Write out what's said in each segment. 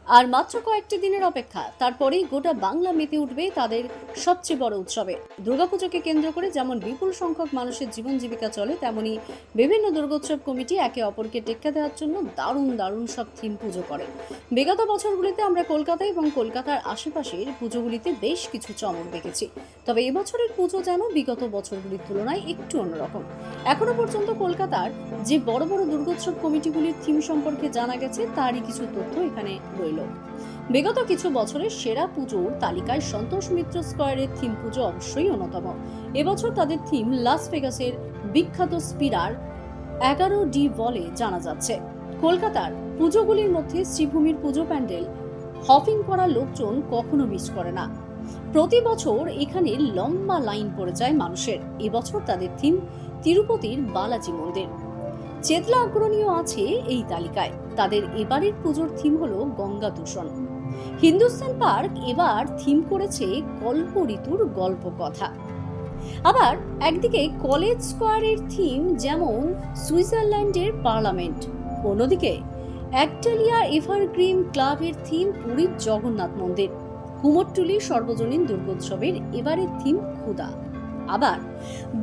আর মাত্র কয়েকটি দিনের অপেক্ষা, তারপরেই গোটা বাংলা মেতে উঠবে তাদের সবচেয়ে বড় উৎসবে। দুর্গাপুজোকে কেন্দ্র করে যেমন বিপুল সংখ্যক মানুষের জীবন জীবিকা চলে, তেমনি বিভিন্ন দুর্গোৎসব কমিটি একে অপরকে টেক্কা দেওয়ার জন্য দারুণ দারুণ সব থিম পুজো করে। বিগত বছরগুলিতে আমরা কলকাতা এবং কলকাতার আশেপাশের পুজোগুলিতে বেশ কিছু চমক দেখেছি, তবে এবছরের পুজো যেন বিগত বছরগুলির তুলনায় একটু অন্যরকম। এখনো পর্যন্ত কলকাতার যে বড় বড় দুর্গোৎসব কমিটিগুলির থিম সম্পর্কে জানা গেছে, তারই কিছু তথ্য এখানে রইল। বিগত কিছু বছরের সেরা পুজোর তালিকায় সন্তোষ মিত্র স্কয়ারের থিম পুজো অবশ্যই অন্যতম। এবছর তাদের থিম লাস ভেগাসের বিখ্যাত স্পিরার 11D বলে জানা যাচ্ছে। কলকাতার পুজোগুলির মধ্যে শ্রীভূমির পুজো প্যান্ডেল হপিং করা লোকজন কখনো মিস করে না। প্রতি বছর এখানে লম্বা লাইন পড়ে যায় মানুষের। এবছর তাদের থিম তিরুপতির বালাজি মন্দির। চেতলা অগ্রণীয় আছে এই তালিকায়। তাদের এবারের পুজোর থিম হলো গঙ্গা দূষণ। হিন্দুস্তান পার্ক এবার থিম করেছে কল্প ঋতুর গল্প কথা। আবার একদিকে কলেজ স্কয়ারের থিম যেমন সুইজারল্যান্ডের পার্লামেন্ট, অন্যদিকে একটালিয়া এভারগ্রিন ক্লাবের থিম পুরীর জগন্নাথ মন্দির। কুমোরটুলি সর্বজনীন দুর্গোৎসবের এবারের থিম ক্ষুধা। আবার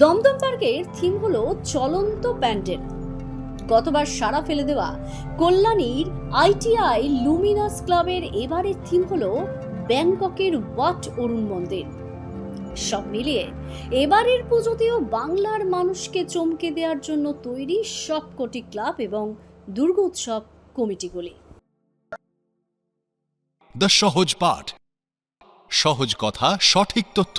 দমদম পার্কের থিম হলো চলন্ত প্যান্ডেল। গতবার সারা ফেলে দেওয়া কল্যাণীর আইটিআই লুমিনাস ক্লাবের এবারের থিম হলো ব্যাংককের ওয়াট অরুণ মন্দির। সব মিলিয়ে এবারের পুজোতেও বাংলার মানুষকে চমকে দেওয়ার জন্য তৈরি সবকটি ক্লাব এবং দুর্গোৎসব কমিটিগুলি। দ্য সহজ পাঠ, সহজ কথা, সঠিক তথ্য।